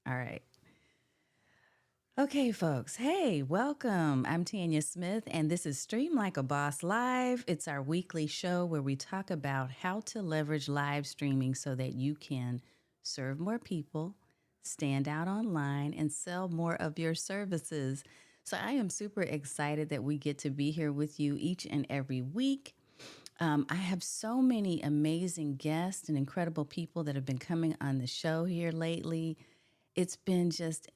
All right. Okay, folks. Hey, welcome. I'm Tanya Smith, and this is Stream Like a Boss Live. It's our weekly show where we talk about how to leverage live streaming so that you can serve more people, stand out online, and sell more of your services. So I am super excited that we get to be here with you each and every week. I have so many amazing guests and incredible people that have been coming on the show here lately. It's been just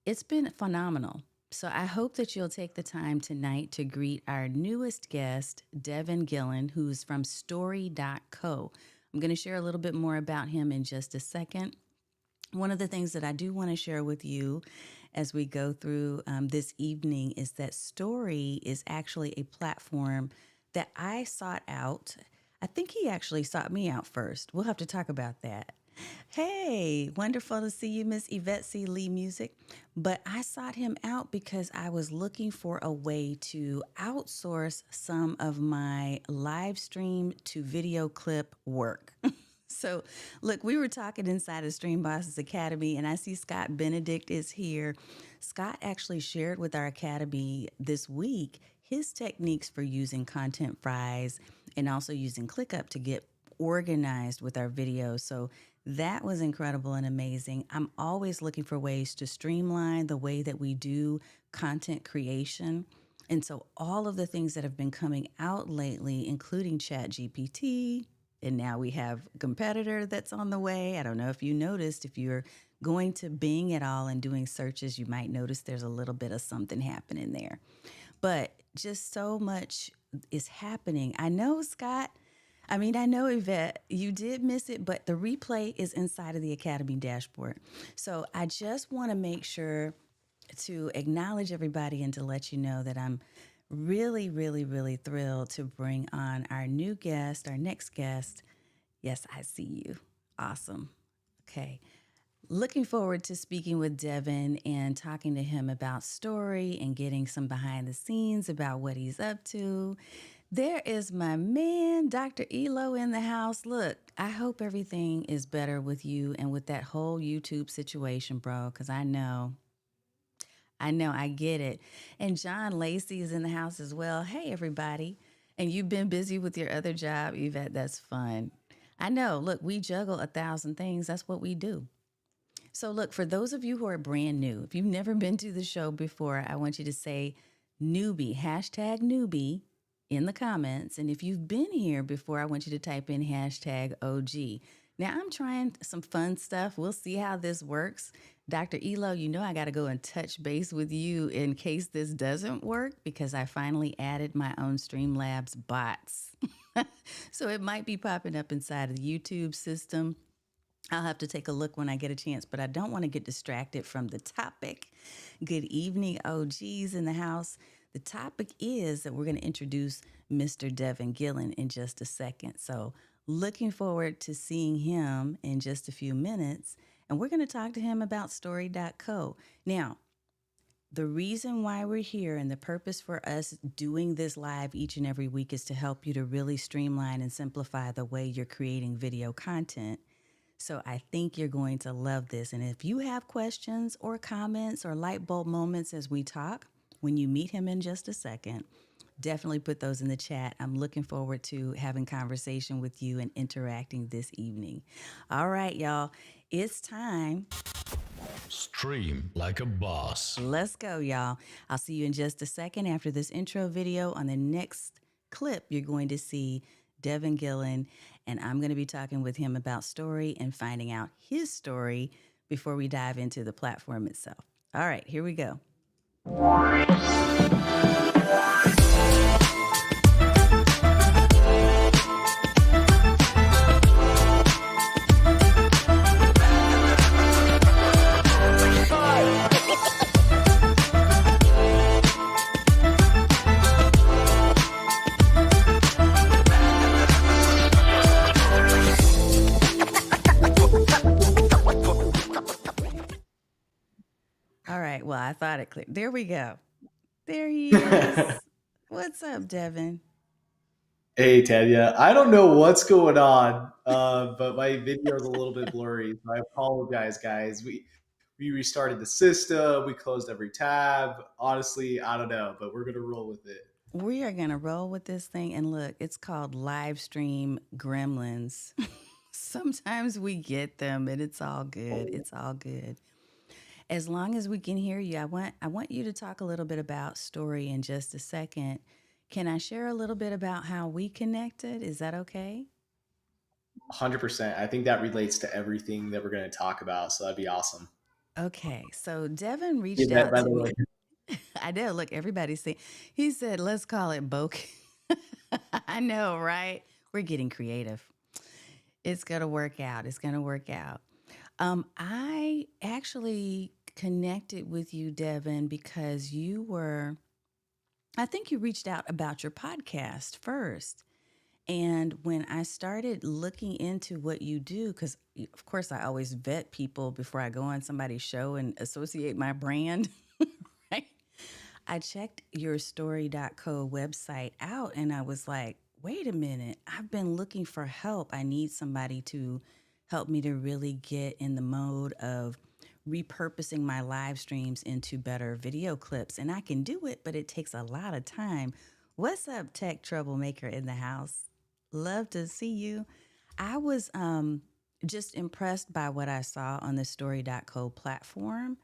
it's been phenomenal. So I hope that you'll take the time tonight to greet our newest guest, Deven Gillen, who's from Storyy.co. I'm going to share a little bit more about him in just a second. One of the things that I do want to share with you as we go through this evening is that Story is actually a platform that I sought out. I think he actually sought me out first. We'll have to talk about that. Hey, wonderful to see you, Miss Yvette C. Lee Music. But I sought him out because I was looking for a way to outsource some of my live stream to video clip work. So, look, we were talking inside of Stream Bosses Academy, and I see Scott Benedict is here. Scott actually shared with our academy this week his techniques for using content fries and also using ClickUp to get organized with our videos. So that was incredible and amazing. I'm always looking for ways to streamline the way that we do content creation. And so all of the things that have been coming out lately, including ChatGPT, and now we have a competitor that's on the way. I don't know if you noticed, if you're going to Bing at all and doing searches, you might notice there's a little bit of something happening there. But just so much is happening. I know, Scott. I mean, I know, Yvette, you did miss it, but the replay is inside of the Academy dashboard. So I just want to make sure to acknowledge everybody and to let you know that I'm really, really, really thrilled to bring on our new guest, our next guest. Yes, I see you. Awesome. Okay. Looking forward to speaking with Deven and talking to him about Story and getting some behind the scenes about what he's up to. There is my man, Dr. Elo, in the house. Look, I hope everything is better with you and with that whole YouTube situation, bro, because I get it. And John Lacey is in the house as well. Hey, everybody. And you've been busy with your other job, Yvette. That's fun. I know. Look, we juggle 1,000 things. That's what we do. So, look, for those of you who are brand new, if you've never been to the show before, I want you to say newbie, hashtag newbie in the comments. And if you've been here before, I want you to type in hashtag OG. Now, I'm trying some fun stuff. We'll see how this works. Dr. Elo, you know I got to go and touch base with you in case this doesn't work because I finally added my own Streamlabs bots. So it might be popping up inside of the YouTube system. I'll have to take a look when I get a chance, but I don't want to get distracted from the topic. Good evening, OGs in the house. The topic is that we're going to introduce Mr. Deven Gillen in just a second. So, looking forward to seeing him in just a few minutes. And we're going to talk to him about Storyy.co. Now, the reason why we're here and the purpose for us doing this live each and every week is to help you to really streamline and simplify the way you're creating video content. So I think you're going to love this. And if you have questions or comments or light bulb moments as we talk, when you meet him in just a second, definitely put those in the chat. I'm looking forward to having conversation with you and interacting this evening. All right, y'all, it's time. Stream like a boss. Let's go, y'all. I'll see you in just a second after this intro video. On the next clip, you're going to see Deven Gillen, and I'm going to be talking with him about Story and finding out his story before we dive into the platform itself. All right, here we go. All right, well, I thought it clicked. There we go. There he is. What's up, Deven? Hey Tanya, I don't know what's going on, but my video is a little bit blurry, so I apologize, guys. We We restarted the system. We closed every tab. Honestly, I don't know, but we're gonna roll with it. We are going to roll with this thing. And look, it's called live stream gremlins. Sometimes we get them and it's all good. It's all good. As long as we can hear you, I want you to talk a little bit about Story in just a second. Can I share a little bit about how we connected? Is that okay? 100%. I think that relates to everything that we're going to talk about. So that'd be awesome. Okay. So Devin Yeah, reached that, out by to the me. way. I know. Look, everybody's saying, he said, let's call it bokeh. I know, right? We're getting creative. It's going to work out. It's going to work out. I actually connected with you, Devin, because I think you reached out about your podcast first. And when I started looking into what you do, because of course I always vet people before I go on somebody's show and associate my brand, right? I checked your story.co website out and I was like, wait a minute, I've been looking for help. I need somebody to help me to really get in the mode of repurposing my live streams into better video clips. And I can do it, but it takes a lot of time. What's up, tech troublemaker in the house? Love to see you. I was just impressed by what I saw on the story.co platform.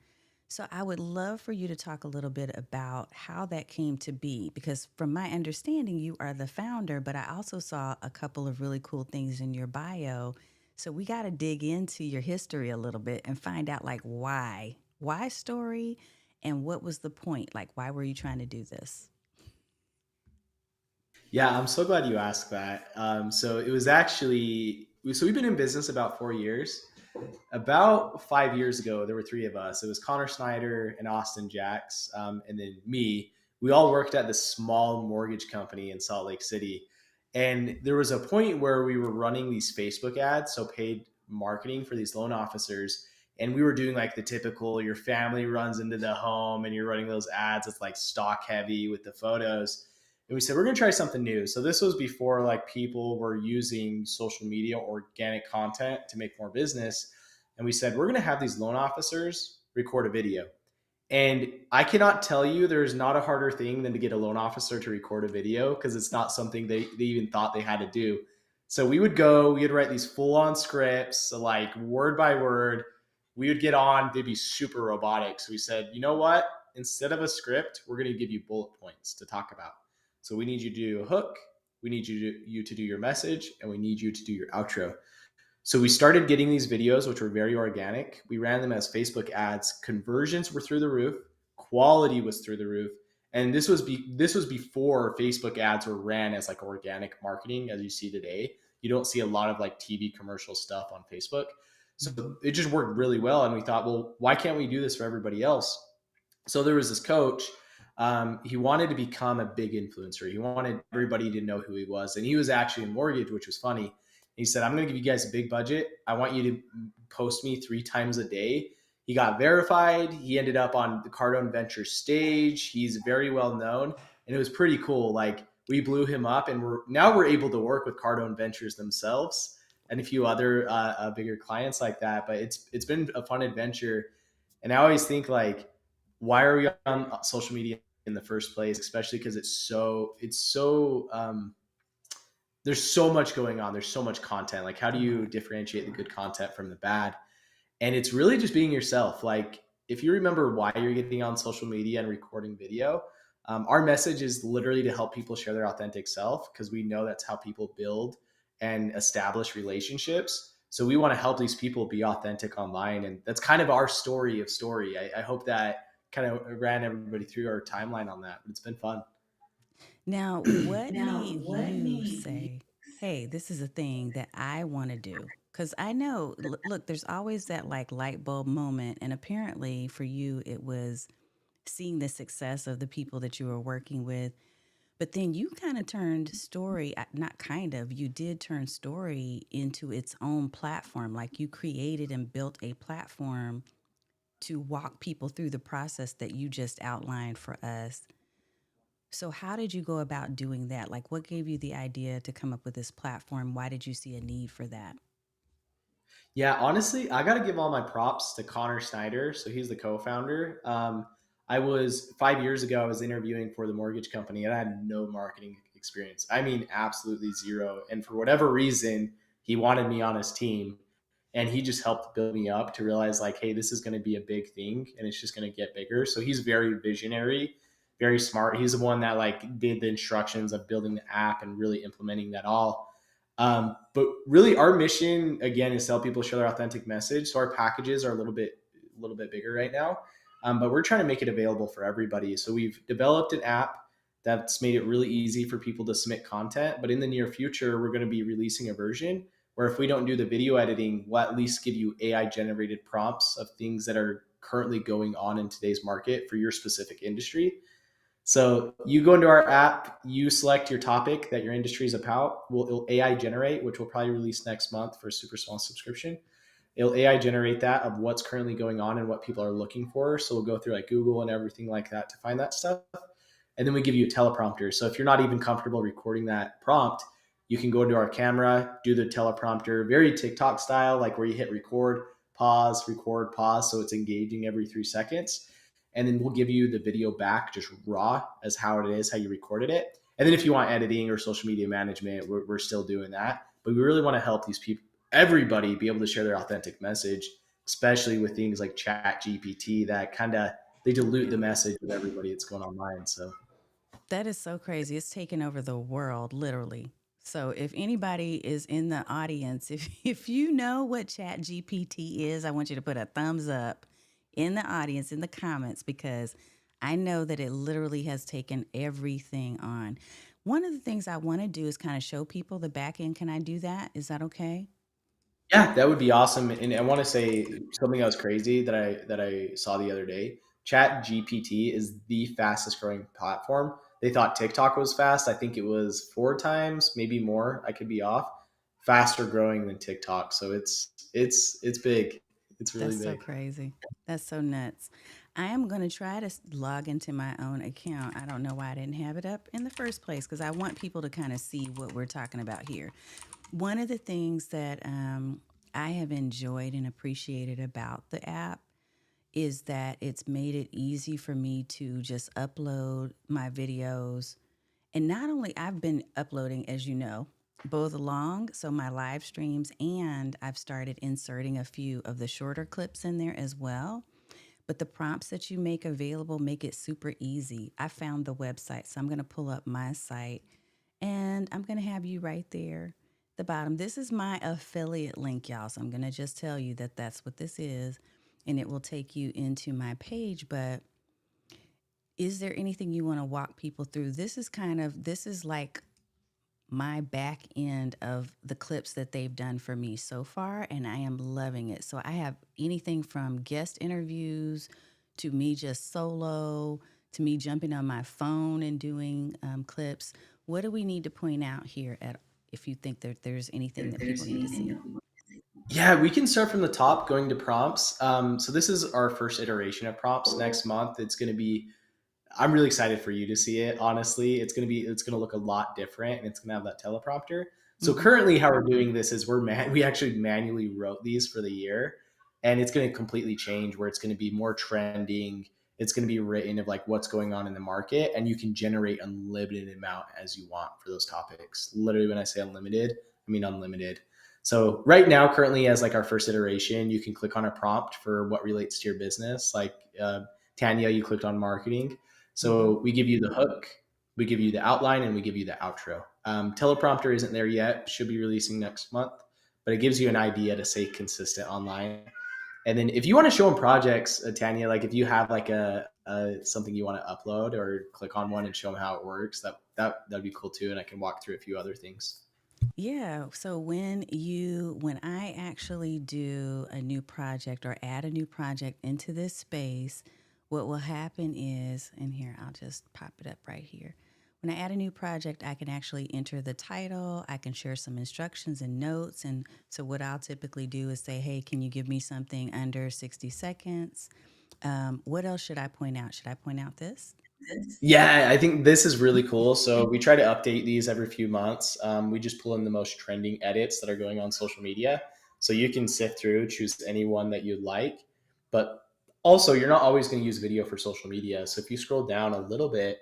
So I would love for you to talk a little bit about how that came to be because from my understanding you are the founder, but I also saw a couple of really cool things in your bio. So we got to dig into your history a little bit and find out like why. Why Story and what was the point? Like why were you trying to do this? Yeah, I'm so glad you asked that. So it was actually, so we've been in business about 4 years. About 5 years ago, there were three of us. It was Connor Snyder and Austin Jacks, and then me. We all worked at this small mortgage company in Salt Lake City. And there was a point where we were running these Facebook ads, so paid marketing for these loan officers. And we were doing like the typical your family runs into the home and you're running those ads. It's like stock heavy with the photos. And we said, we're going to try something new. So this was before like people were using social media, organic content to make more business. And we said, we're going to have these loan officers record a video. And I cannot tell you there's not a harder thing than to get a loan officer to record a video because it's not something they even thought they had to do. So we would go, we would write these full on scripts, so like word by word. We would get on, they'd be super robotic. So we said, you know what? Instead of a script, we're going to give you bullet points to talk about. So we need you to do a hook, we need you to do your message, and we need you to do your outro. So we started getting these videos, which were very organic. We ran them as Facebook ads. Conversions were through the roof. Quality was through the roof. And this was before Facebook ads were ran as like organic marketing, as you see today. You don't see a lot of like TV commercial stuff on Facebook. So Mm-hmm. it just worked really well. And we thought, well, why can't we do this for everybody else? So there was this coach. He wanted to become a big influencer. He wanted everybody to know who he was. And he was actually in mortgage, which was funny. He said, I'm going to give you guys a big budget. I want you to post me 3 times a day. He got verified. He ended up on the Cardone Ventures stage. He's very well known. And it was pretty cool. Like we blew him up and we're able to work with Cardone Ventures themselves and a few other bigger clients like that. But it's been a fun adventure. And I always think like, why are we on social media in the first place? Especially because there's so much going on. There's so much content. Like, how do A you lot. differentiate the good content from the bad? And it's really just being yourself. Like, if you remember why you're getting on social media and recording video, our message is literally to help people share their authentic self because we know that's how people build and establish relationships. So we want to help these people be authentic online, and that's kind of our story of Story. I hope that kind of ran everybody through our timeline on that. But it's been fun. Now, what made you say, hey, this is a thing that I want to do? Because I know, look, there's always that like light bulb moment. And apparently for you, it was seeing the success of the people that you were working with. But then you kind of turned Story, not kind of, you did turn Story into its own platform. Like you created and built a platform to walk people through the process that you just outlined for us. So, how did you go about doing that? Like, what gave you the idea to come up with this platform? Why did you see a need for that? Yeah, honestly, I got to give all my props to Connor Snyder. So he's the co-founder. I was 5 years ago. I was interviewing for the mortgage company, and I had no marketing experience. I mean, absolutely zero. And for whatever reason, he wanted me on his team, and he just helped build me up to realize like, hey, this is going to be a big thing, and it's just going to get bigger. So he's very visionary, very smart. He's the one that like did the instructions of building the app and really implementing that all. But really, our mission again is to help people share their authentic message. So our packages are a little bit bigger right now, but we're trying to make it available for everybody. So we've developed an app that's made it really easy for people to submit content. But in the near future, we're going to be releasing a version where if we don't do the video editing, we'll at least give you AI generated prompts of things that are currently going on in today's market for your specific industry. So you go into our app, you select your topic that your industry is about. It'll AI generate, which we'll probably release next month for a super small subscription. It'll AI generate that of what's currently going on and what people are looking for. So we'll go through like Google and everything like that to find that stuff. And then we give you a teleprompter. So if you're not even comfortable recording that prompt, you can go into our camera, do the teleprompter, very TikTok style, like where you hit record, pause. So it's engaging every 3 seconds. And then we'll give you the video back just raw as how it is, how you recorded it. And then if you want editing or social media management, we're still doing that. But we really want to help these people, everybody, be able to share their authentic message, especially with things like Chat GPT that kind of they dilute the message of everybody that's going online. So That is so crazy. It's taken over the world, literally. So if anybody is in the audience, if you know what Chat GPT is, I want you to put a thumbs up in the audience, in the comments, because I know that it literally has taken everything on. One of the things I want to do is kind of show people the back end. Can I do that? Is that okay? yeah, that would be awesome. And I want to say something that was crazy that I saw the other day. Chat GPT is the fastest growing platform. They thought TikTok was fast. I think it was 4 times, maybe more. I could be off. Faster growing than TikTok. So it's big. It's really That's so big. crazy. That's so nuts. I am going to try to log into my own account. I don't know why I didn't have it up in the first place because I want people to kind of see what we're talking about here. One of the things that I have enjoyed and appreciated about the app is that it's made it easy for me to just upload my videos. And not only I've been uploading, as you know, both long, so my live streams, and I've started inserting a few of the shorter clips in there as well. But the prompts that you make available make it super easy. I found the website, so I'm going to pull up my site and I'm going to have you right there, the bottom. This is my affiliate link, y'all. So I'm going to just tell you that that's what this is, and it will take you into my page. But is there anything you want to walk people through? This is like my back end of the clips that they've done for me so far, and I am loving it. So I have anything from guest interviews to me just solo to me jumping on my phone and doing clips. What do we need to point out here at if you think that there's anything that people need to see? Yeah, we can start from the top going to prompts. So this is our first iteration of prompts. Next month, it's going to be I'm really excited for you to see it. Honestly, it's gonna look a lot different, and it's gonna have that teleprompter. So Mm-hmm. currently, how we're doing this is we actually manually wrote these for the year, and it's gonna completely change. Where it's gonna be more trending. It's gonna be written of like what's going on in the market, and you can generate unlimited amount as you want for those topics. Literally, when I say unlimited, I mean unlimited. So right now, currently, as like our first iteration, you can click on a prompt for what relates to your business. Like Tanya, you clicked on marketing, Mm-hmm. so we give you the hook, we give you the outline, and we give you the outro. Teleprompter isn't there yet; should be releasing next month, but it gives you an idea to stay consistent online. And then if you want to show them projects, Tanya, like if you have like a something you want to upload or click on one and show them how it works, that'd be cool too. And I can walk through a few other things. Yeah. So when I actually do a new project or add a new project into this space, what will happen is, and here I'll just pop it up right here. When I add a new project, I can actually enter the title. I can share some instructions and notes. And so what I'll typically do is say, hey, can you give me something under 60 seconds? What else should I point out? Should I point out this? Yeah, I think this is really cool. So we try to update these every few months. We just pull in the most trending edits that are going on social media. So you can sift through, choose any one that you'd like. But also, you're not always going to use video for social media. So if you scroll down a little bit,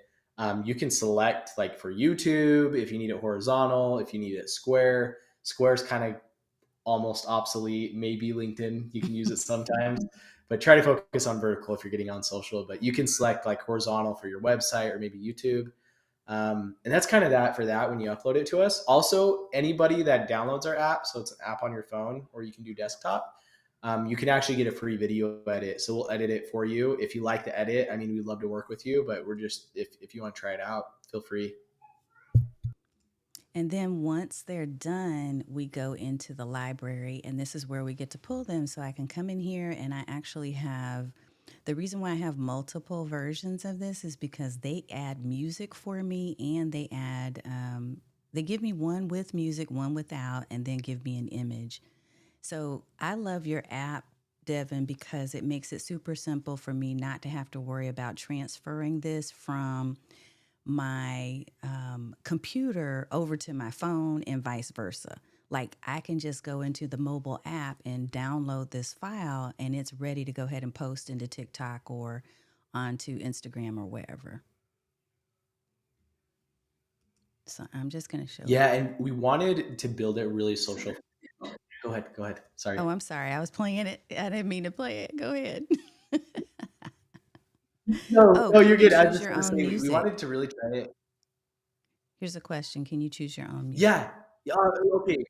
you can select like for YouTube, if you need it horizontal, if you need it square. Square is kind of almost obsolete. Maybe LinkedIn, you can use it sometimes, but try to focus on vertical if you're getting on social. But you can select like horizontal for your website or maybe YouTube. And that's kind of that for that when you upload it to us. Also, anybody that downloads our app, so it's an app on your phone or you can do desktop, you can actually get a free video edit. So we'll edit it for you. If you like the edit, I mean, we'd love to work with you, but we're just, if you want to try it out, feel free. And then once they're done, we go into the library, and this is where we get to pull them. So I can come in here, and I actually have the reason why I have multiple versions of this is because they add music for me, and they give me one with music, one without, and then give me an image. So I love your app, Deven, because it makes it super simple for me not to have to worry about transferring this from my computer over to my phone and vice versa. Like I can just go into the mobile app and download this file and it's ready to go ahead and post into TikTok or onto Instagram or wherever. So I'm just going to show Yeah. you. And we wanted to build it really social. Go ahead. Go ahead. Sorry. Oh, I'm sorry. I was playing it. I didn't mean to play it. Go ahead. No, Oh, no, can you're you good. I was choose just your going to own say, we music? wanted to really try it. Here's a question. Can you choose your own music? Yeah. Yeah. Okay.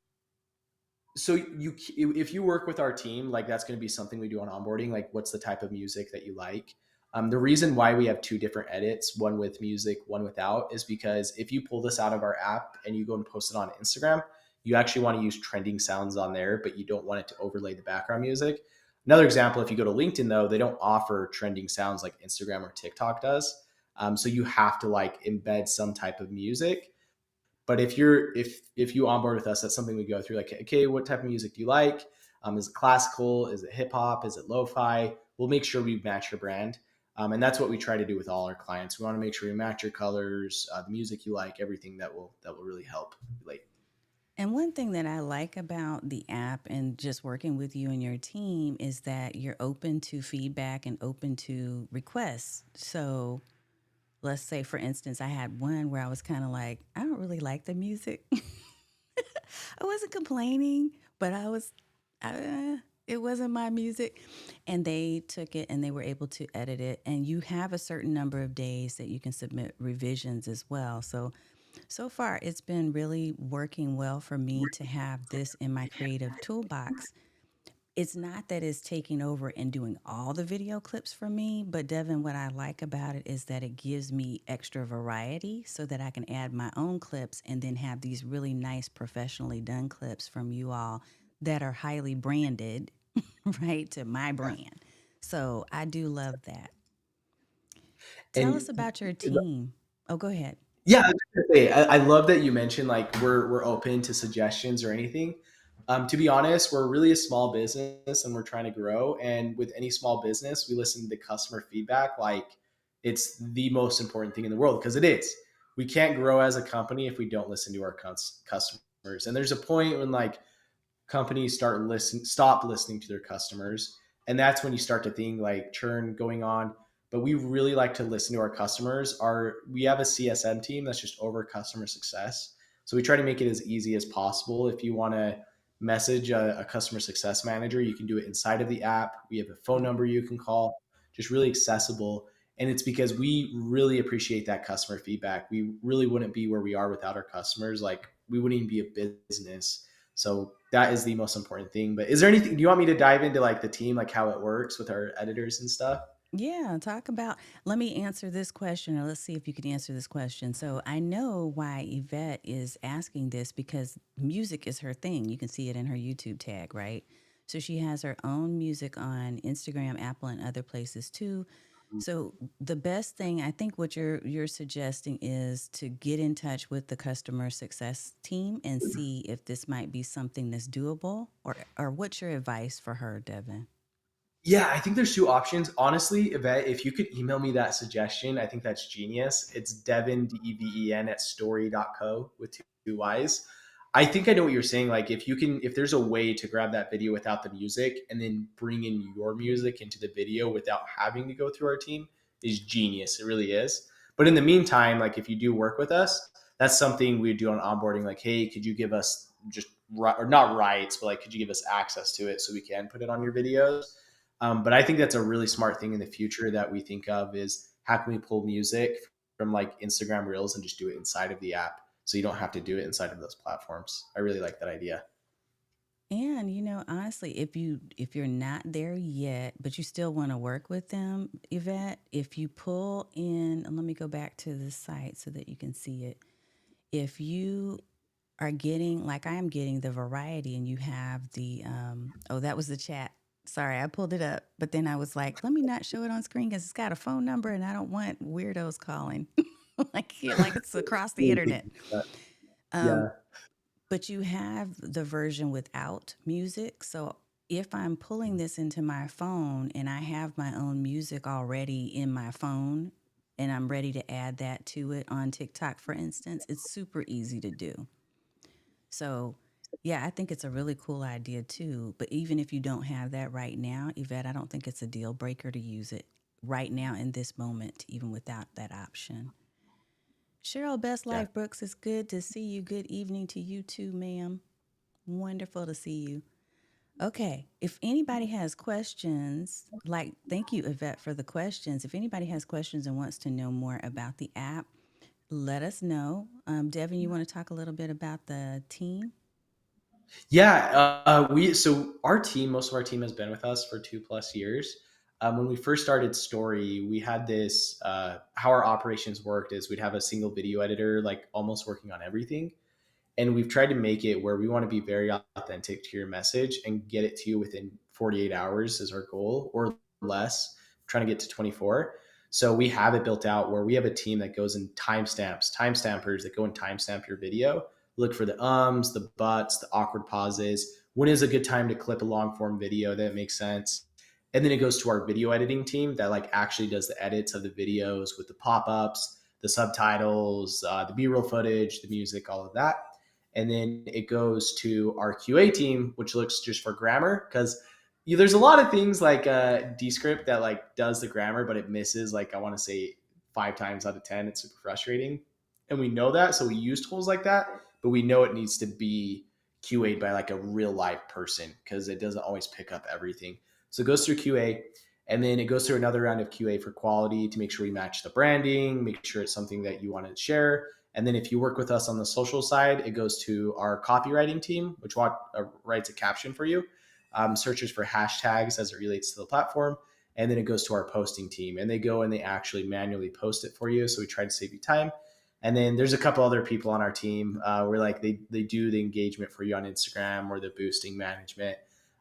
So if you work with our team, like that's going to be something we do on onboarding. Like, what's the type of music that you like? The reason why we have two different edits, one with music, one without, is because if you pull this out of our app and you go and post it on Instagram, you actually want to use trending sounds on there, but you don't want it to overlay the background music. Another example, if you go to LinkedIn, though, they don't offer trending sounds like Instagram or TikTok does. So you have to like embed some type of music. But if you onboard with us, that's something we go through. Like, okay, what type of music do you like? Is it classical? Is it hip hop? Is it lo-fi? We'll make sure we match your brand, and that's what we try to do with all our clients. We want to make sure we match your colors, the music you like, everything that will really help relate. And one thing that I like about the app and just working with you and your team is that you're open to feedback and open to requests. So let's say, for instance, I had one where I was kind of like, I don't really like the music. I wasn't complaining, but it wasn't my music. And they took it and they were able to edit it. And you have a certain number of days that you can submit revisions as well. So far, it's been really working well for me to have this in my creative toolbox. It's not that it's taking over and doing all the video clips for me, but Devin, what I like about it is that it gives me extra variety so that I can add my own clips and then have these really nice professionally done clips from you all that are highly branded, right, to my brand. So I do love that. Tell us And about your team. Oh, go ahead. yeah, I was just gonna say, I love that you mentioned like we're open to suggestions or anything. To be honest, we're really a small business and we're trying to grow. And with any small business, we listen to customer feedback like it's the most important thing in the world because it is. We can't grow as a company if we don't listen to our customers. And there's a point when like companies stop listening to their customers, and that's when you start to think like churn going on. But we really like to listen to our customers. We have a CSM team that's just over customer success, so we try to make it as easy as possible. If you want to message a customer success manager, you can do it inside of the app. We have a phone number you can call, just really accessible. And it's because we really appreciate that customer feedback. We really wouldn't be where we are without our customers. Like, we wouldn't even be a business. So that is the most important thing. But is there anything, do you want me to dive into like the team, like how it works with our editors and stuff? Yeah, talk about. Let me answer this question, or let's see if you can answer this question. So I know why Yvette is asking this because music is her thing. You can see it in her YouTube tag, right? So she has her own music on Instagram, Apple, and other places too. So the best thing I think what you're suggesting is to get in touch with the customer success team and see if this might be something that's doable, or what's your advice for her, Devin? Yeah, I think there's two options. Honestly, Yvette, if you could email me that suggestion, I think that's genius. It's Deven, Deven at story.co with two Y's. I think I know what you're saying. Like if there's a way to grab that video without the music and then bring in your music into the video without having to go through our team is genius. It really is. But in the meantime, like if you do work with us, that's something we do on onboarding. Like, hey, could you give us just or not rights, but like, could you give us access to it so we can put it on your videos? But I think that's a really smart thing in the future that we think of is how can we pull music from like Instagram Reels and just do it inside of the app so you don't have to do it inside of those platforms. I really like that idea. And honestly, if you're not there yet, but you still want to work with them, Yvette, if you pull in, and let me go back to the site so that you can see it. If you are getting, like I am getting, the variety, and you have the oh, that was the chat. Sorry, I pulled it up, but then I was like, let me not show it on screen because it's got a phone number, and I don't want weirdos calling, like it's across the internet. Um, Yeah. but you have the version without music. So if I'm pulling this into my phone and I have my own music already in my phone and I'm ready to add that to it on TikTok, for instance, it's super easy to do. So, yeah, I think it's a really cool idea too. But even if you don't have that right now, Yvette, I don't think it's a deal breaker to use it right now in this moment, even without that option. Cheryl, Best Yeah. Life Brooks, it's good to see you. Good evening to you too, ma'am. Wonderful to see you. Okay, if anybody has questions, like, thank you, Yvette, for the questions. If anybody has questions and wants to know more about the app, let us know. Devin, you want to talk a little bit about the team? Yeah, so our team, most of our team has been with us for 2+ years. When we first started Storyy, we had this. How our operations worked is we'd have a single video editor, like almost working on everything, and we've tried to make it where we want to be very authentic to your message and get it to you within 48 hours is our goal or less. We're trying to get to 24. So we have it built out where we have a team that goes and timestampers that go and timestamp your video, look for the ums, the buts, the awkward pauses. When is a good time to clip a long form video that makes sense? And then it goes to our video editing team that like actually does the edits of the videos with the pop-ups, the subtitles, the b-roll footage, the music, all of that. And then it goes to our QA team, which looks just for grammar because there's a lot of things like Descript that like does the grammar, but it misses like I want to say 5 times out of 10. It's super frustrating, and we know that, so we use tools like that. But we know it needs to be QA'd by like a real live person because it doesn't always pick up everything. So it goes through QA, and then it goes through another round of QA for quality to make sure we match the branding, make sure it's something that you want to share. And then if you work with us on the social side, it goes to our copywriting team, which writes a caption for you, searches for hashtags as it relates to the platform. And then it goes to our posting team and they go and they actually manually post it for you. So we try to save you time. And then there's a couple other people on our team where like they do the engagement for you on Instagram or the boosting management.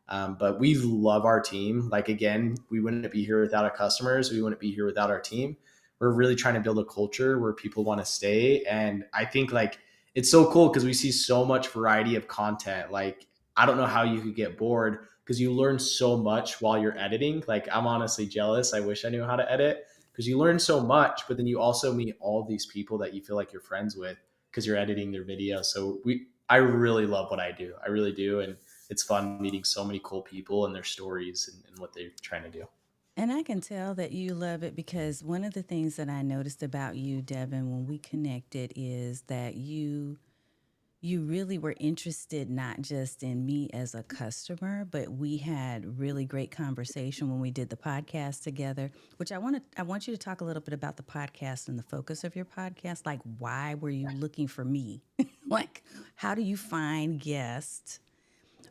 But we love our team. Like, again, we wouldn't be here without our customers. We wouldn't be here without our team. We're really trying to build a culture where people want to stay. And I think like it's so cool because we see so much variety of content. Like, I don't know how you could get bored because you learn so much while you're editing. Like, I'm honestly jealous. I wish I knew how to edit because you learn so much, but then you also meet all these people that you feel like you're friends with because you're editing their videos. So I really love what I do. I really do. And it's fun meeting so many cool people and their stories and what they're trying to do. And I can tell that you love it because one of the things that I noticed about you, Devin, when we connected is that you really were interested not just in me as a customer, but we had really great conversation when we did the podcast together, which I want you to talk a little bit about the podcast and the focus of your podcast. Like, why were you looking for me? Like, how do you find guests?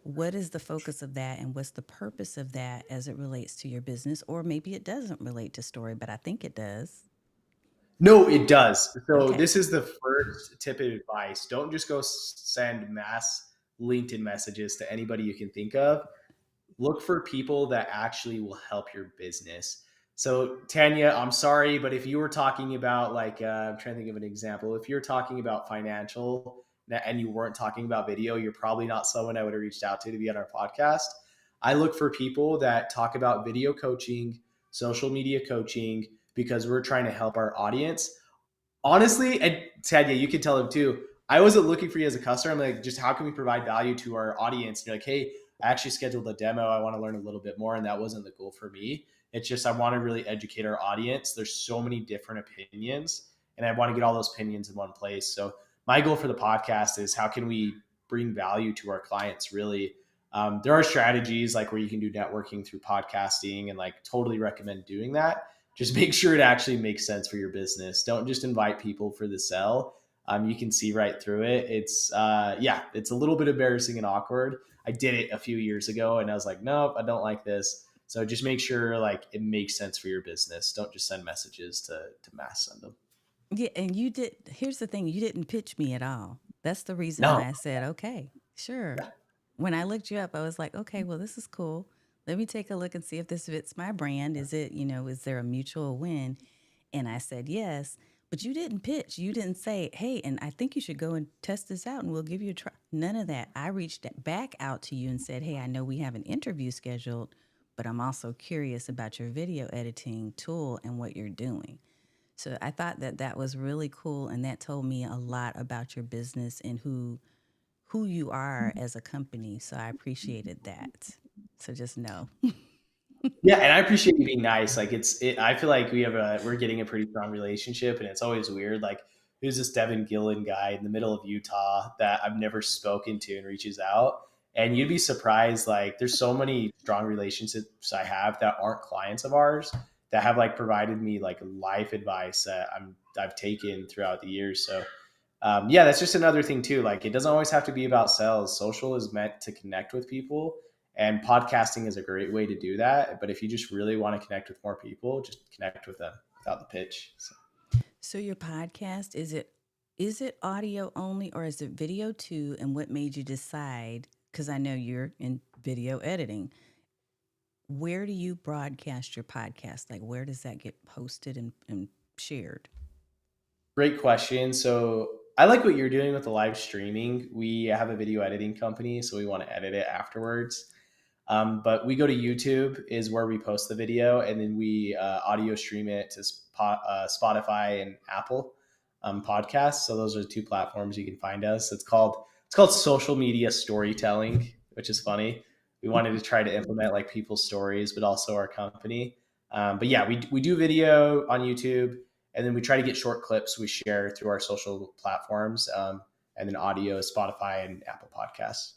What is the focus of that and what's the purpose of that as it relates to your business? Or maybe it doesn't relate to Story, but I think it does. No, it does. So Okay. this is the first tip of advice. Don't just go send mass LinkedIn messages to anybody you can think of. Look for people that actually will help your business. So Tanya, I'm sorry, but if you were talking about like, I'm trying to think of an example. If you're talking about financial and you weren't talking about video, you're probably not someone I would have reached out to be on our podcast. I look for people that talk about video coaching, social media coaching, because we're trying to help our audience. Honestly, and Tanya, you can tell them too. I wasn't looking for you as a customer. I'm like, just how can we provide value to our audience? And you're like, hey, I actually scheduled a demo. I want to learn a little bit more. And that wasn't the goal for me. It's just, I want to really educate our audience. There's so many different opinions, and I want to get all those opinions in one place. So my goal for the podcast is how can we bring value to our clients really. There are strategies like where you can do networking through podcasting, and like totally recommend doing that. Just make sure it actually makes sense for your business. Don't just invite people for the sell. You can see right through it. Yeah, it's a little bit embarrassing and awkward. I did it a few years ago and I was like, nope, I don't like this. So just make sure like it makes sense for your business. Don't just send messages to mass send them. Yeah, and you did. Here's the thing: you didn't pitch me at all. That's the reason No. why I said, okay, sure. When I looked you up, I was like, okay, well, this is cool. Let me take a look and see if this fits my brand. Is it, is there a mutual win? And I said yes, but you didn't pitch. You didn't say, hey, and I think you should go and test this out and we'll give you a try. None of that. I reached back out to you and said, hey, I know we have an interview scheduled, but I'm also curious about your video editing tool and what you're doing. So I thought that that was really cool, and that told me a lot about your business and who you are as a company. So I appreciated that. So just know. Yeah, and I appreciate you being nice. Like I feel like we're getting a pretty strong relationship, and it's always weird. Like, who's this Deven Gillen guy in the middle of Utah that I've never spoken to and reaches out? And you'd be surprised. Like, there's so many strong relationships I have that aren't clients of ours that have like provided me like life advice that I've taken throughout the years. So yeah, that's just another thing too. Like, it doesn't always have to be about sales. Social is meant to connect with people, and podcasting is a great way to do that. But if you just really want to connect with more people, just connect with them without the pitch. So, So your podcast, is it audio only or is it video too? And what made you decide? Because I know you're in video editing. Where do you broadcast your podcast? Like, where does that get posted and shared? great question. So I like what you're doing with the live streaming. We have a video editing company, so we want to edit it afterwards. But we go to YouTube is where we post the video, and then we audio stream it to Spotify and Apple podcasts. So those are the two platforms you can find us. It's called social media storytelling, which is funny. We wanted to try to implement like people's stories, but also our company. But yeah, we do video on YouTube, and then we try to get short clips we share through our social platforms, and then audio, Spotify and Apple Podcasts.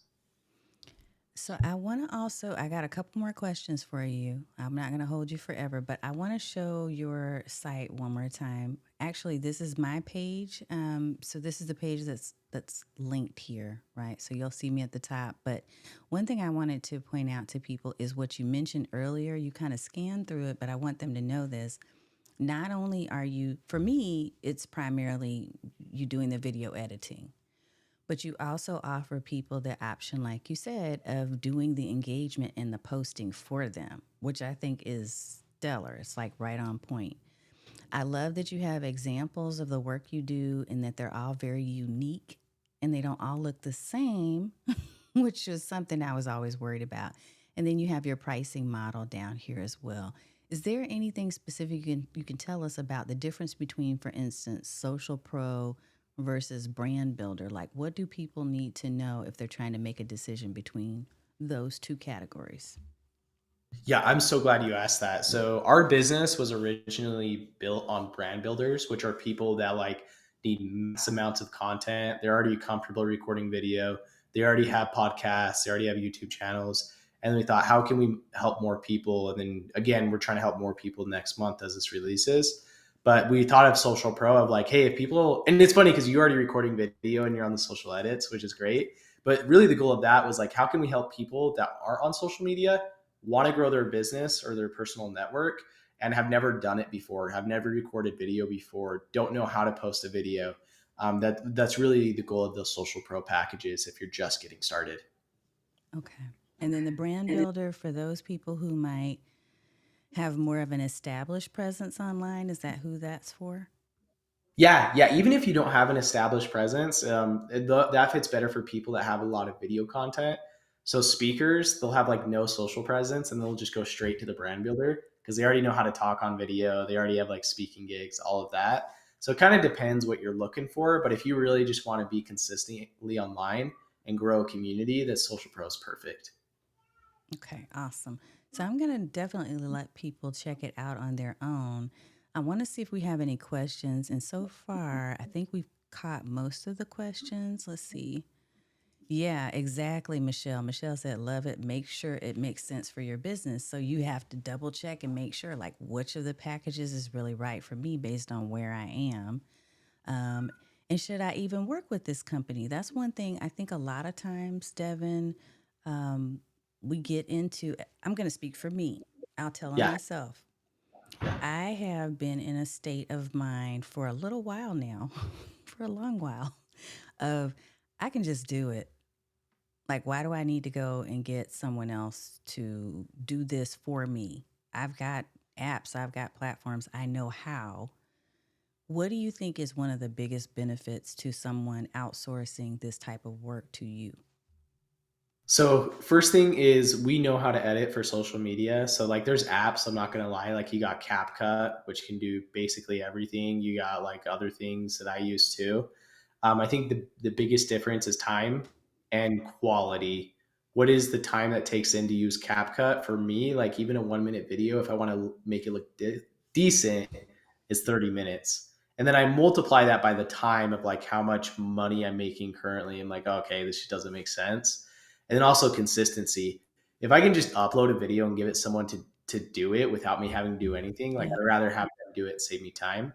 So I want to also, I got a couple more questions for you. I'm not going to hold you forever, but I want to show your site one more time. Actually, this is my page. So this is the page that's linked here, right? So you'll see me at the top. But one thing I wanted to point out to people is what you mentioned earlier. You kind of scanned through it, but I want them to know this. Not only are you, for me, it's primarily you doing the video editing, but you also offer people the option, like you said, of doing the engagement and the posting for them, which I think is stellar. It's like right on point. I love that you have examples of the work you do and that they're all very unique and they don't all look the same, which is something I was always worried about. And then you have your pricing model down here as well. Is there anything specific you can tell us about the difference between, for instance, Social Pro versus Brand Builder? Like, what do people need to know if they're trying to make a decision between those two categories? Yeah, I'm so glad you asked that. So our business was originally built on brand builders, which are people that like need mass amounts of content. They're already comfortable recording video. They already have podcasts. They already have YouTube channels. And then we thought, how can we help more people? And then again, we're trying to help more people next month as this releases. But we thought of Social Pro of like, hey, if people, and it's funny because you're already recording video and you're on the social edits, which is great. But really the goal of that was like, how can we help people that are on social media want to grow their business or their personal network and have never done it before, have never recorded video before, don't know how to post a video. That's really the goal of those Social Pro packages if you're just getting started. Okay. And then the brand builder for those people who might have more of an established presence online, is that who that's for? Yeah, yeah. Even if you don't have an established presence, that fits better for people that have a lot of video content. So speakers, they'll have like no social presence and they'll just go straight to the brand builder because they already know how to talk on video. They already have like speaking gigs, all of that. So it kind of depends what you're looking for. But if you really just want to be consistently online and grow a community, then Social Pro is perfect. Okay, awesome. So I'm going to definitely let people check it out on their own. I want to see if we have any questions. And so far, I think we've caught most of the questions. Let's see. Yeah, exactly, Michelle. Michelle said, love it. Make sure it makes sense for your business. So you have to double check and make sure, like, which of the packages is really right for me based on where I am. Um, and should I even work with this company? That's one thing I think a lot of times, Devin, um, we get into. I'm going to speak for me. I'll tell on Yeah. myself. I have been in a state of mind for a little while now, for a long while, of I can just do it. Like, why do I need to go and get someone else to do this for me? I've got apps, I've got platforms, I know how. What do you think is one of the biggest benefits to someone outsourcing this type of work to you? So first thing is we know how to edit for social media. So like there's apps, I'm not gonna lie, like you got CapCut, which can do basically everything. You got like other things that I use too. I think the biggest difference is time and quality. What is the time that takes in to use CapCut? For me, like even a 1 minute video, if I want to make it look decent, is 30 minutes. And then I multiply that by the time of like how much money I'm making currently. I'm like, okay, this just doesn't make sense. And then also consistency. If I can just upload a video and give it someone to do it without me having to do anything, like Yeah. I'd rather have them do it and save me time.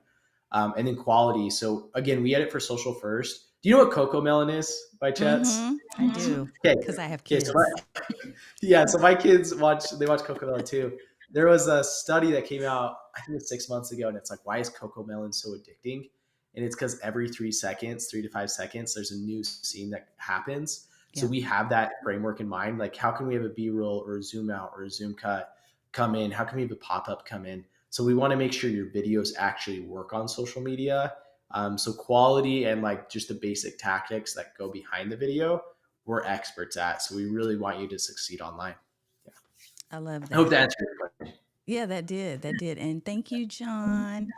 And then quality. So again, we edit for social first. Do you know what Coco Melon is by chance? Mm-hmm. I do. Okay. Because I have Okay. So kids. yeah, so my kids watch Coco Melon too. There was a study that came out, I think it was 6 months ago, and it's like, why is Coco Melon so addicting? And it's because every 3 seconds, 3 to 5 seconds, there's a new scene that happens. So Yeah. we have that framework in mind. Like, how can we have a B-roll or a zoom out or a zoom cut come in? How can we have a pop-up come in? So we want to make sure your videos actually work on social media. So quality and like just the basic tactics that go behind the video, we're experts at. So we really want you to succeed online. Yeah. I love I hope that. that answered your question. Yeah, that did. That did. And thank you, John.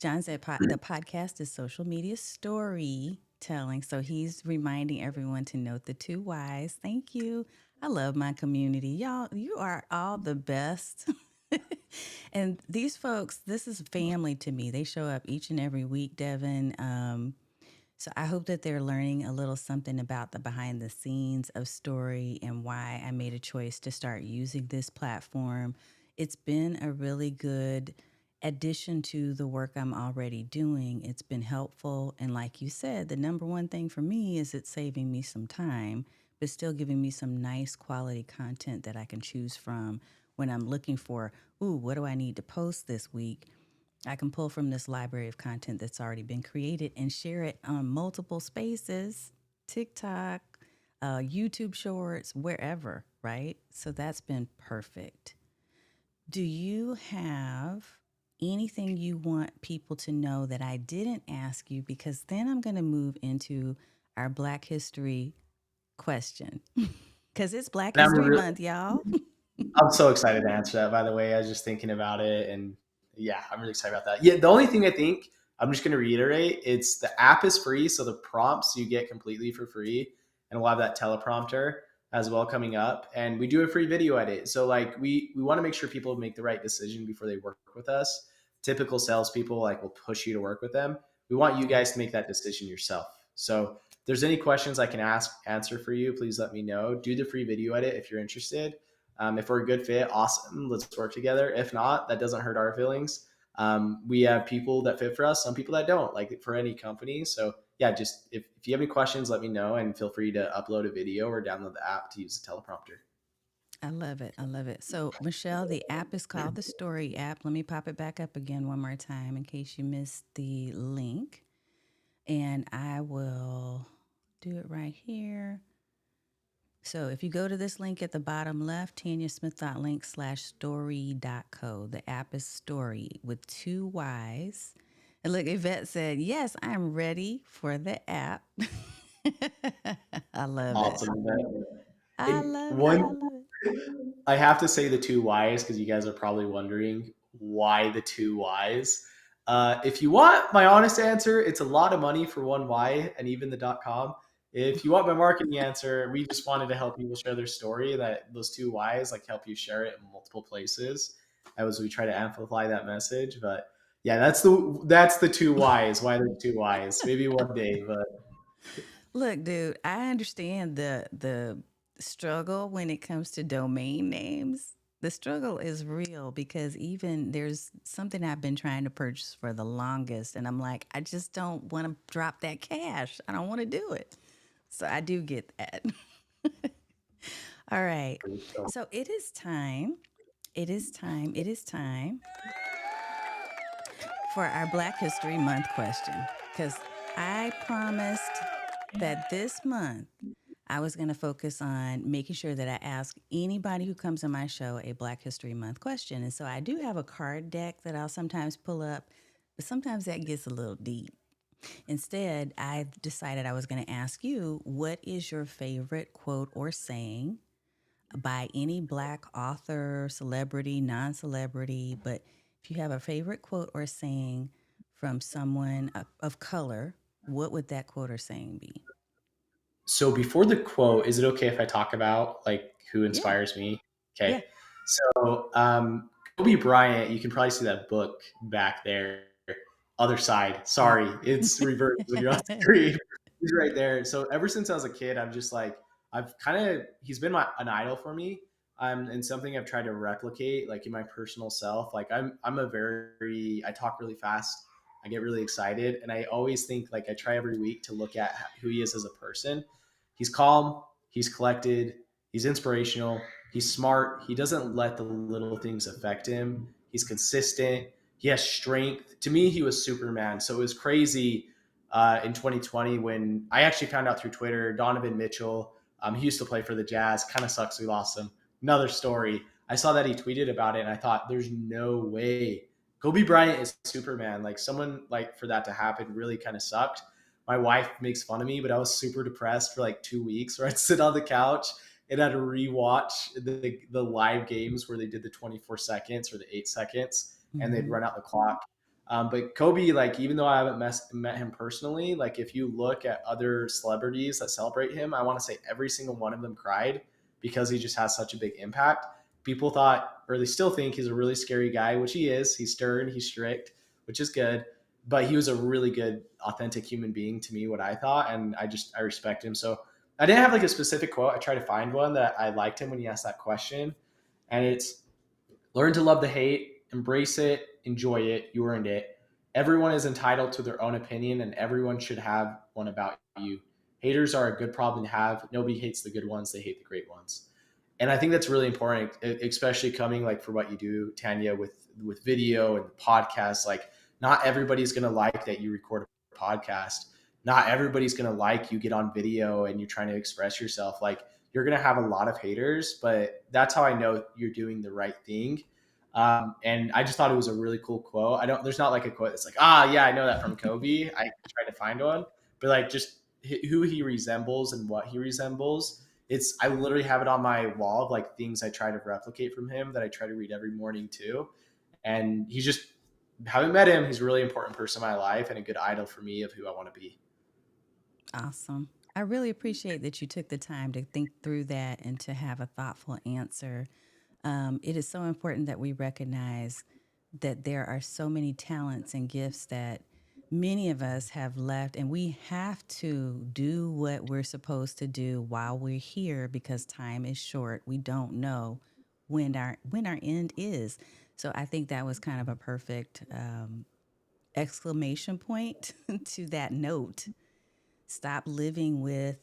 John said the podcast is social media storytelling. So he's reminding everyone to note the two Y's. Thank you. I love my community. Y'all, you are all the best. And these folks, this is family to me. They show up each and every week, Devin. So I hope that they're learning a little something about the behind the scenes of Story and why I made a choice to start using this platform. It's been a really good addition to the work I'm already doing. It's been helpful. And like you said, the number one thing for me is it's saving me some time, but still giving me some nice quality content that I can choose from when I'm looking for, ooh, what do I need to post this week? I can pull from this library of content that's already been created and share it on multiple spaces, TikTok, YouTube shorts, wherever, right? So that's been perfect. Do you have anything you want people to know that I didn't ask you? Because then I'm going to move into our Black History question. Because it's Black And History Month, y'all. I'm so excited to answer that, by the way. I was just thinking about it. And yeah, I'm really excited about that. Yeah, the only thing I think I'm just going to reiterate, it's the app is free. So the prompts you get completely for free. And we'll have that teleprompter as well coming up. And we do a free video edit. So like we want to make sure people make the right decision before they work with us. Typical salespeople like will push you to work with them. We want you Yeah. guys to make that decision yourself. So if there's any questions I can answer for you, please let me know. Do the free video edit if you're interested. If we're a good fit, awesome. Let's work together. If not, that doesn't hurt our feelings. We have people that fit for us, some people that don't, like for any company. So yeah, just if you have any questions, let me know and feel free to upload a video or download the app to use the teleprompter. I love it. I love it. So, Michelle, the app is called the Story app. Let me pop it back up again one more time in case you missed the link. And I will do it right here. So, if you go to this link at the bottom left, tanyasmith.link/story.co. The app is Story with two Y's. And look, Yvette said, yes, I'm ready for the app. I love it. Awesome. I And love it. I one, love it. I have to say the two Y's because you guys are probably wondering why the two Y's. If you want my honest answer, it's a lot of money for one Y and even the .com. If you want my marketing answer, we just wanted to help people share their story. That those two Ys like help you share it in multiple places. That was we try to amplify that message. But yeah, that's the two Ys. Why there's two Ys? Maybe one day, but Look, dude, I understand the struggle when it comes to domain names. The struggle is real because even there's something I've been trying to purchase for the longest, and I'm like, I just don't want to drop that cash. I don't want to do it. So I do get that. All right. So it is time. It is time. It is time for our Black History Month question. Because I promised that this month I was going to focus on making sure that I ask anybody who comes on my show a Black History Month question. And so I do have a card deck that I'll sometimes pull up, but sometimes that gets a little deep. Instead, I decided I was going to ask you, what is your favorite quote or saying by any Black author, celebrity, non celebrity? But if you have a favorite quote or saying from someone of color, what would that quote or saying be? so before the quote, is it okay if I talk about like who Yeah. inspires me? Okay. Yeah. So Kobe Bryant, you can probably see that book back there. Other side. Yep. Sorry, it's reversed when you're on screen. He's right there. So ever since I was a kid, I'm just like I've kind of he's been an idol for me. And something I've tried to replicate, like in my personal self. Like I'm a very I talk really fast. I get really excited, and I always think like I try every week to look at who he is as a person. He's calm. He's collected. He's inspirational. He's smart. He doesn't let the little things affect him. He's consistent. He has strength. To me, he was Superman. So it was crazy in 2020 when I actually found out through Twitter Donovan Mitchell. He used to play for the Jazz. Kind of sucks we lost him. Another story. I saw that he tweeted about it, and I thought, "There's no way Kobe Bryant is Superman." Like someone like for that to happen really kind of sucked. My wife makes fun of me, but I was super depressed for like 2 weeks where I'd sit on the couch and I'd rewatch the live games where they did the 24 seconds or the 8 seconds and they'd Mm-hmm. run out the clock. But Kobe, like, even though I haven't met him personally, like, if you look at other celebrities that celebrate him, I want to say every single one of them cried because he just has such a big impact. People thought, or they still think, he's a really scary guy, which he is. He's stern, he's strict, which is good. But he was a really good, authentic human being to me, what I thought. And I respect him. So I didn't have like a specific quote. I tried to find one that I liked him when he asked that question. And it's learn to love the hate, embrace it, enjoy it. You earned it. Everyone is entitled to their own opinion, and everyone should have one about you. Haters are a good problem to have. Nobody hates the good ones, they hate the great ones. And I think that's really important, especially coming like for what you do, Tanya, with video and podcasts. Like, not everybody's gonna like that you record a podcast. Not everybody's gonna like you get on video and you're trying to express yourself. Like, you're gonna have a lot of haters, but that's how I know you're doing the right thing. And I just thought it was a really cool quote. I don't. There's not like a quote that's like, yeah, I know that from Kobe. I tried to find one, but like just who he resembles and what he resembles. I literally have it on my wall of like things I try to replicate from him that I try to read every morning too. And he's just haven't met him. He's a really important person in my life and a good idol for me of who I want to be. Awesome. I really appreciate that you took the time to think through that and to have a thoughtful answer. It is so important that we recognize that there are so many talents and gifts that many of us have left, and we have to do what we're supposed to do while we're here because time is short. We don't know when our end is. So I think that was kind of a perfect exclamation point to that note. Stop living with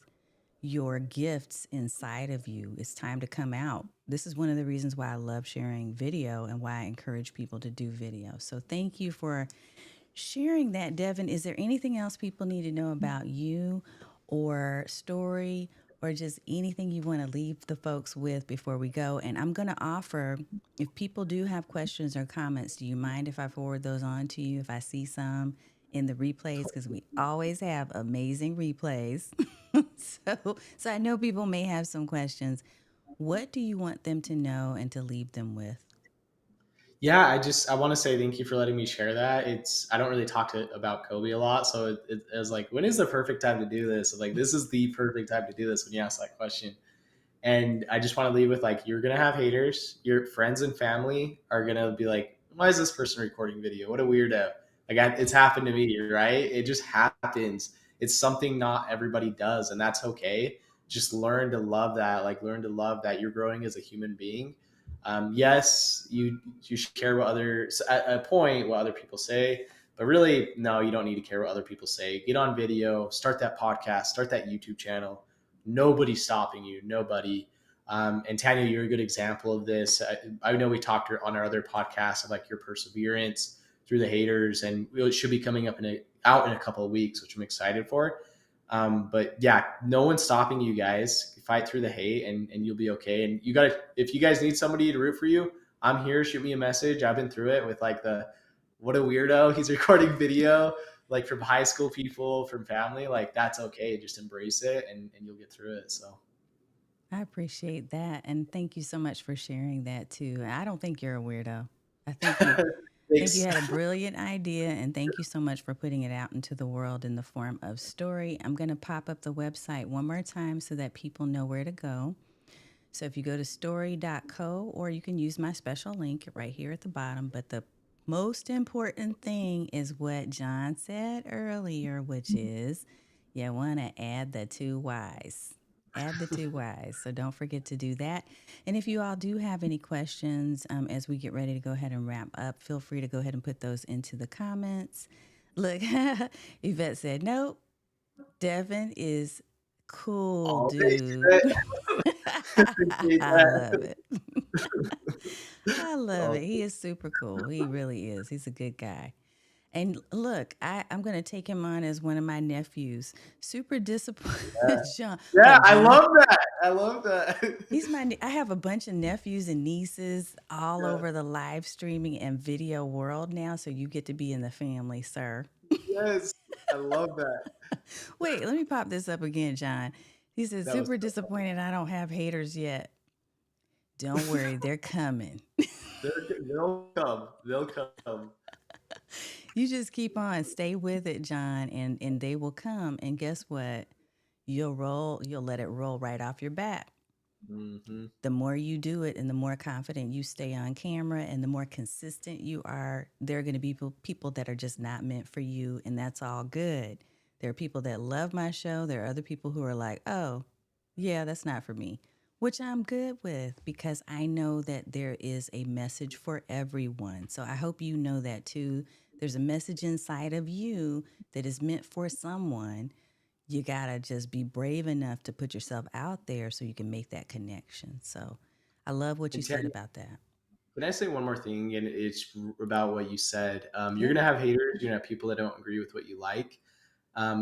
your gifts inside of you. It's time to come out. This is one of the reasons why I love sharing video and why I encourage people to do video. So thank you for sharing that, Deven. Is there anything else people need to know about you or Story or just anything you want to leave the folks with before we go? And I'm going to offer, if people do have questions or comments, do you mind if I forward those on to you if I see some in the replays? Because we always have amazing replays. So I know people may have some questions. What do you want them to know and to leave them with? Yeah, I want to say thank you for letting me share that. It's I don't really talk about Kobe a lot, so it was like, when is the perfect time to do this? Like, this is the perfect time to do this when you ask that question. And I just want to leave with, like, you're gonna have haters. Your friends and family are gonna be like, why is this person recording video? What a weirdo! It's happened to me, right? It just happens. It's something not everybody does, and that's okay. Just learn to love that. Like, learn to love that you're growing as a human being. Yes, you should care what others at a point what other people say, but really, no, you don't need to care what other people say. Get on video, start that podcast, start that YouTube channel. Nobody's stopping you. Nobody. And Tanya, you're a good example of this. I know we talked on our other podcast of like your perseverance through the haters, and it should be coming up out in a couple of weeks, which I'm excited for. But yeah, no one's stopping you guys. Fight through the hate, and you'll be okay. And you got to, if you guys need somebody to root for you, I'm here. Shoot me a message. I've been through it with like what a weirdo. He's recording video like from high school people, from family. Like, that's okay. Just embrace it, and you'll get through it. So I appreciate that. And thank you so much for sharing that too. I don't think you're a weirdo. I think you thanks. had a brilliant idea, and thank you so much for putting it out into the world in the form of story. I'm going to pop up the website one more time so that people know where to go. So if you go to story.co, or you can use my special link right here at the bottom, but the most important thing is what John said earlier, which is you want to add the two Y's. Add the two Y's. So don't forget to do that. And if you all do have any questions as we get ready to go ahead and wrap up, feel free to go ahead and put those into the comments. Look, Yvette said, nope, Devin is cool, All dude. appreciate I love that. it. I love Oh, it. He is super cool. He really is. He's a good guy. And look, I'm going to take him on as one of my nephews. Super yeah. disappointed. John. Yeah, Look, I John, love that. I love that. I have a bunch of nephews and nieces all Yeah. over the live streaming and video world now. So you get to be in the family, sir. Yes. I love that. Wait, let me pop this up again, John. He said, That was super disappointed I don't have haters yet. Don't worry, they're coming. they'll come. They'll come. You just keep on, stay with it, John, and they will come. And guess what? You'll let it roll right off your back. Hmm. The more you do it and the more confident you stay on camera and the more consistent you are, there are going to be people that are just not meant for you, and that's all good. There are people that love my show. There are other people who are like, oh, yeah, that's not for me, which I'm good with because I know that there is a message for everyone. So I hope you know that too. There's a message inside of you that is meant for someone. You gotta just be brave enough to put yourself out there so you can make that connection. So I love what you And said Terry, about that. can I say one more thing? And it's about what you said. You're Yeah. gonna have haters. You're gonna have people that don't agree with what you like.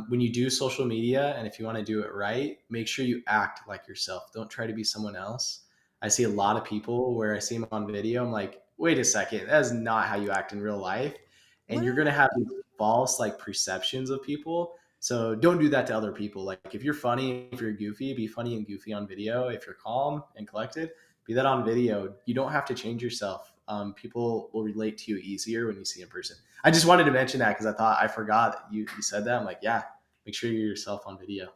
When you do social media, and if you want to do it right, make sure you act like yourself. Don't try to be someone else. I see a lot of people where I see them on video. I'm like, wait a second, that is not how you act in real life. And you're going to What? have these false like perceptions of people. So don't do that to other people. Like, if you're funny, if you're goofy, be funny and goofy on video. If you're calm and collected, be that on video. You don't have to change yourself. People will relate to you easier when you see in person. I just wanted to mention that because I forgot that you said that. I'm like, yeah, make sure you're yourself on video.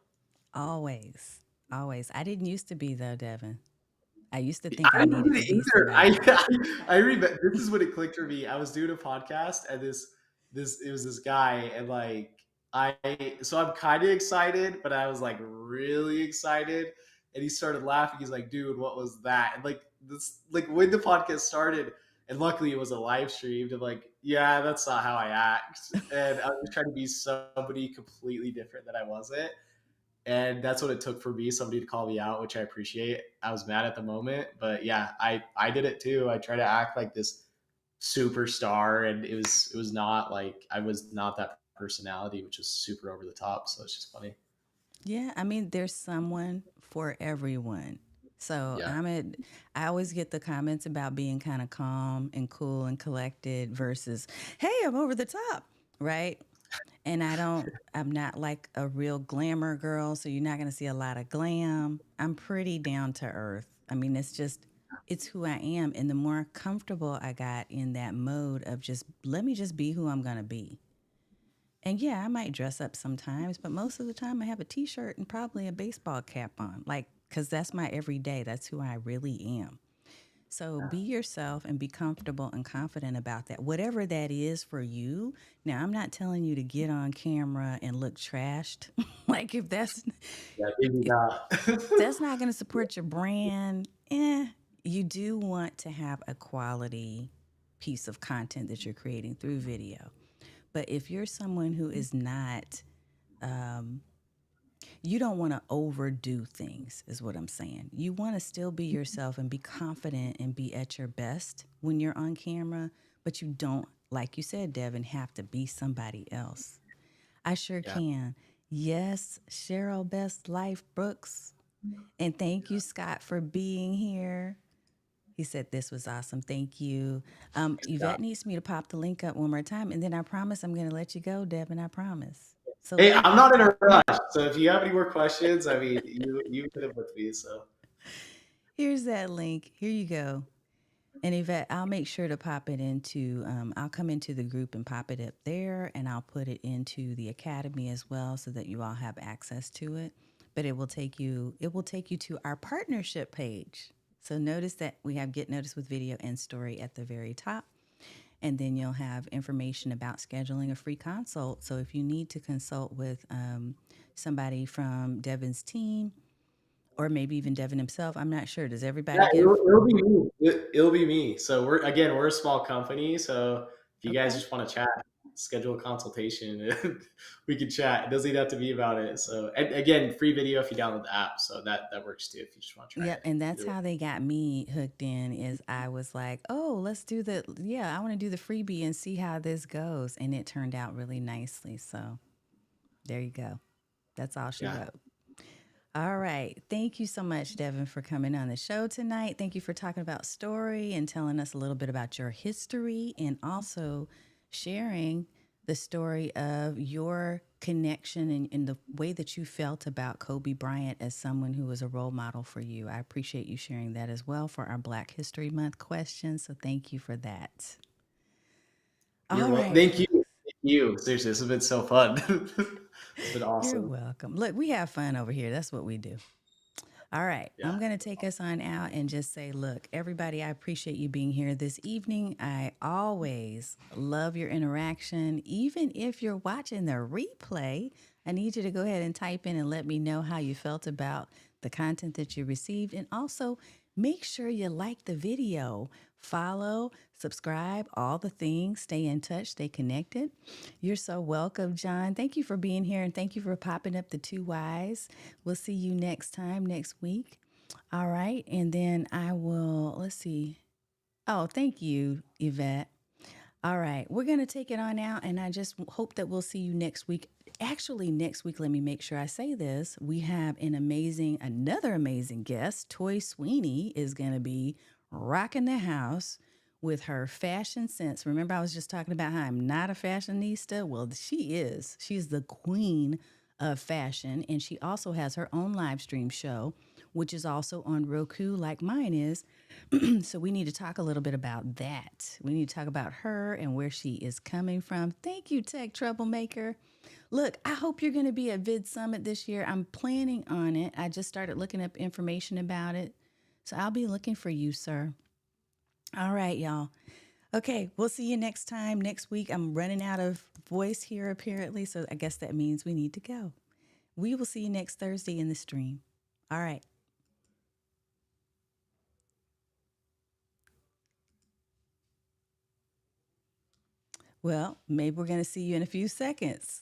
Always. Always. I didn't used to be though, Devin. I used to think I I didn't needed to be either. somebody. I remember this is when it clicked for me. I was doing a podcast, and this it was this guy, and like I so I'm kind of excited, but I was like really excited, and he started laughing. He's like, "Dude, what was that?" And like this, like when the podcast started, and luckily it was a live stream. I'm like, "Yeah, that's not how I act," and I was trying to be somebody completely different that I wasn't. And that's what it took for me, somebody to call me out, which I appreciate. I was mad at the moment, but yeah, I did it too. I try to act like this superstar, and it was not like, I was not that personality, which was super over the top. So it's just funny. Yeah, I mean, there's someone for everyone. So Yeah. I always get the comments about being kind of calm and cool and collected versus, hey, I'm over the top, right? And I'm not like a real glamour girl, so you're not going to see a lot of glam. I'm pretty down to earth. I mean, it's just it's who I am. And the more comfortable I got in that mode of just, let me just be who I'm going to be. And yeah, I might dress up sometimes, but most of the time I have a t-shirt and probably a baseball cap on, like, because that's my everyday. That's who I really am. So be yourself and be comfortable and confident about that. Whatever that is for you. Now, I'm not telling you to get on camera and look trashed. Like Yeah, maybe if not. that's not going to support your brand, you do want to have a quality piece of content that you're creating through video. But if you're someone who is not, you don't want to overdo things, is what I'm saying. You want to still be yourself and be confident and be at your best when you're on camera, but you don't, like you said, Devin, have to be somebody else. I sure Yeah. can. Yes, Cheryl Best Life Brooks. And thank you, Scott, for being here. He said this was awesome. Thank you. Yeah. Yvette needs me to pop the link up one more time, and then I promise I'm going to let you go, Devin. I promise. So Hey, thank I'm you. not in a rush. So if you have any more questions, I mean, you hit it with me. So Here's that link. Here you go. And Yvette, I'll make sure to pop it into, I'll come into the group and pop it up there, and I'll put it into the academy as well so that you all have access to it. But it will take you to our partnership page. So notice that we have Get Noticed with Video and Story at the very top. And then you'll have information about scheduling a free consult. So if you need to consult with somebody from Devin's team, or maybe even Devin himself, I'm not sure. Does yeah, everybody get it'll be me. It'll be me. So we're a small company. So if you guys okay? just want to chat, schedule a consultation, we can chat. It doesn't even have to be about it. So and again, free video if you download the app. So that works too if you just want to try Yep, it. and that's Either way. how they got me hooked in. Is I was like, oh, let's do I want to do the freebie and see how this goes, and it turned out really nicely. So there you go. That's all she Yeah. wrote. All right. Thank you so much, Devin, for coming on the show tonight. Thank you for talking about Story and telling us a little bit about your history and also sharing the story of your connection and the way that you felt about Kobe Bryant as someone who was a role model for you. I appreciate you sharing that as well for our Black History Month question. So thank you for that. You're All welcome. right, Thank you. folks. Thank you. Seriously, this has been so fun. It's been You're awesome. welcome. Look, we have fun over here. That's what we do. All right. Yeah. I'm going to take us on out and just say, look, everybody, I appreciate you being here this evening. I always love your interaction. Even if you're watching the replay, I need you to go ahead and type in and let me know how you felt about the content that you received. And also make sure you like the video, follow, subscribe, all the things, stay in touch, stay connected. You're so welcome, John. Thank you for being here and thank you for popping up the two Ys. We'll see you next time, next week. All right. And then I will, let's see. Oh, thank you, Yvette. All right. We're going to take it on out. And I just hope that we'll see you next week. Actually, next week, let me make sure I say this. We have another amazing guest. Toy Sweeney is going to be rocking the house with her fashion sense. Remember, I was just talking about how I'm not a fashionista? Well, she is. She's the queen of fashion. And she also has her own live stream show, which is also on Roku, like mine is. So we need to talk a little bit about that. We need to talk about her and where she is coming from. Thank you, Tech Troublemaker. Look, I hope you're going to be at Vid Summit this year. I'm planning on it. I just started looking up information about it. So I'll be looking for you, sir. All right, y'all. Okay, we'll see you next time. Next week, I'm running out of voice here, apparently. So I guess that means we need to go. We will see you next Thursday in the stream. All right. Well, maybe we're going to see you in a few seconds.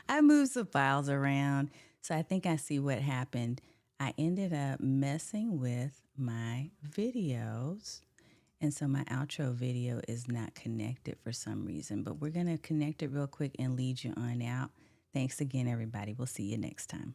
I moved some files around, so I think I see what happened. I ended up messing with my videos, and so my outro video is not connected for some reason, but we're going to connect it real quick and lead you on out. Thanks again, everybody. We'll see you next time.